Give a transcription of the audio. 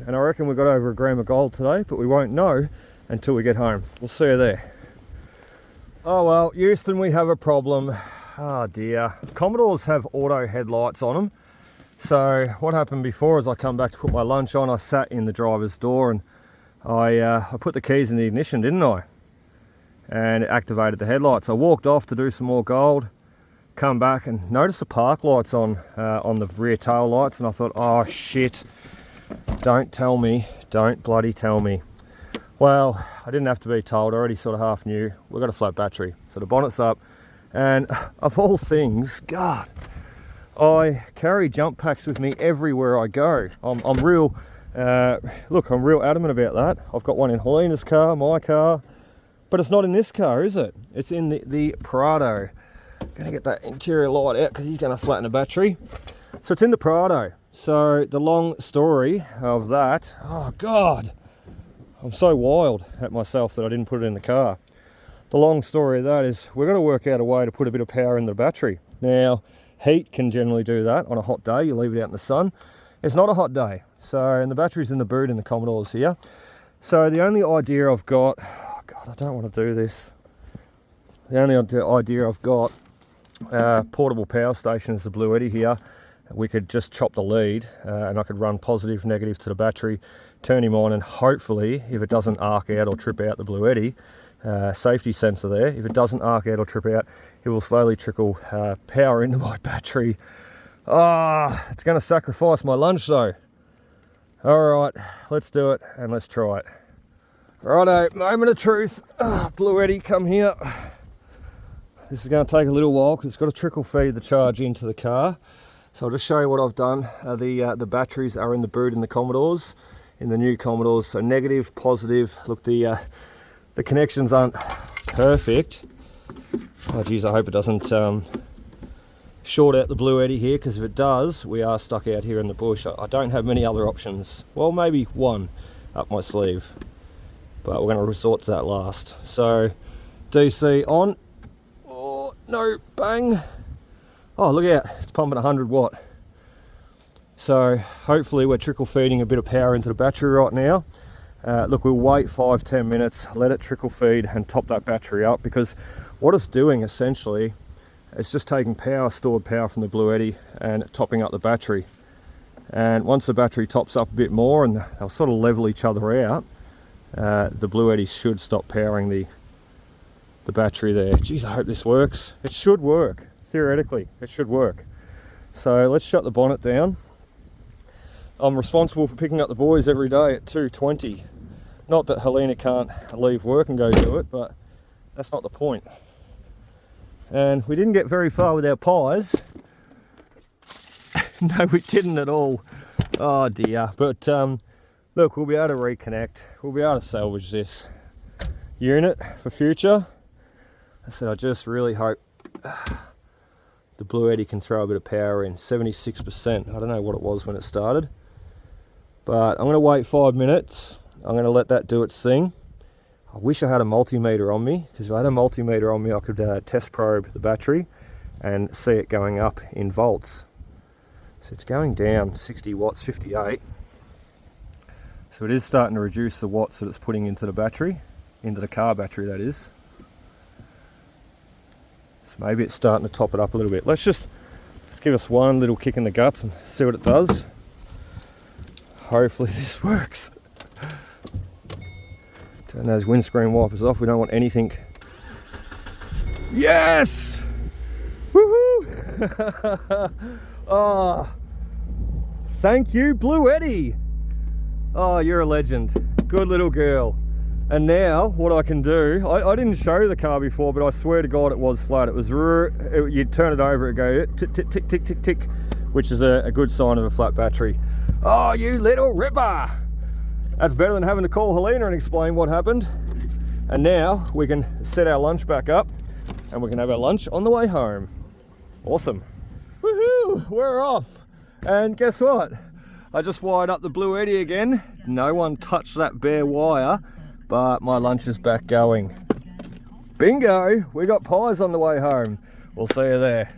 and I reckon we got over a gram of gold today, but we won't know until we get home. We'll see you there. Oh well, Houston, we have a problem. Oh dear. Commodores have auto headlights on them. So what happened before is I come back to put my lunch on, I sat in the driver's door and I put the keys in the ignition, didn't I? And it activated the headlights. I walked off to do some more gold, come back and noticed the park lights on the rear tail lights, and I thought, oh shit, don't tell me, don't bloody tell me. Well, I didn't have to be told, I already sort of half knew. We've got a flat battery. So the bonnet's up, and of all things, God, I carry jump packs with me everywhere I go. I'm real, look, I'm real adamant about that. I've got one in Helena's car, my car, but it's not in this car, is it? It's in the Prado. I'm gonna get that interior light out because he's gonna flatten the battery. So it's in the Prado. So the long story of that, oh God, I'm so wild at myself that I didn't put it in the car. The long story of that is we're gonna work out a way to put a bit of power in the battery. Now, heat can generally do that on a hot day. You leave it out in the sun. It's not a hot day. So, and the battery's in the boot in the Commodores here. So the only idea I've got, oh God, I don't want to do this. The only idea I've got, portable power station is the Bluetti here. We could just chop the lead and I could run positive, negative to the battery, turn him on, and hopefully, if it doesn't arc out or trip out the Bluetti, safety sensor there, if it doesn't arc out or trip out, it will slowly trickle power into my battery. It's going to sacrifice my lunch though. Alright, let's do it and let's try it. Righto, moment of truth. Bluetti, come here. This is going to take a little while because it's got to trickle feed the charge into the car. So I'll just show you what I've done. The batteries are in the boot in the Commodores, in the new Commodores. So negative, positive. Look, the connections aren't perfect. Oh geez, I hope it doesn't short out the Bluetti here, because if it does, we are stuck out here in the bush. I don't have many other options. Well, maybe one up my sleeve, but we're going to resort to that last. So DC on. Oh no, bang. Oh, look out, it's pumping 100 watt. So hopefully we're trickle feeding a bit of power into the battery right now. Look, we'll wait 5-10 minutes, let it trickle feed and top that battery up, because what it's doing essentially, it's just taking power, stored power from the Bluetti, and topping up the battery. And once the battery tops up a bit more and they'll sort of level each other out, the Bluetti should stop powering the battery there. Geez, I hope this works. It should work. Theoretically, it should work. So let's shut the bonnet down. I'm responsible for picking up the boys every day at 2:20. Not that Helena can't leave work and go do it, but that's not the point. And we didn't get very far with our pies. No, we didn't at all. Oh dear. But look, we'll be able to reconnect. We'll be able to salvage this unit for future. I said I just really hope the Bluetti can throw a bit of power in. 76%. I don't know what it was when it started. But I'm going to wait 5 minutes. I'm going to let that do its thing. I wish I had a multimeter on me, because if I had a multimeter on me, I could test probe the battery and see it going up in volts. So it's going down 60 watts, 58. So it is starting to reduce the watts that it's putting into the battery, into the car battery that is. So maybe it's starting to top it up a little bit. Let's give us one little kick in the guts and see what it does. Hopefully this works. Turn those windscreen wipers off. We don't want anything. Yes! Woohoo! Oh, thank you, Bluetti. Oh, you're a legend. Good little girl. And now what I can do, I didn't show you the car before, but I swear to God it was flat. It was, you'd turn it over, it'd go tick, tick, tick, tick, tick, tick, which is a good sign of a flat battery. Oh, you little ripper. That's better than having to call Helena and explain what happened. And now we can set our lunch back up and we can have our lunch on the way home. Awesome. Woohoo, we're off. And guess what? I just wired up the Bluetti again. No one touched that bare wire, but my lunch is back going. Bingo, we got pies on the way home. We'll see you there.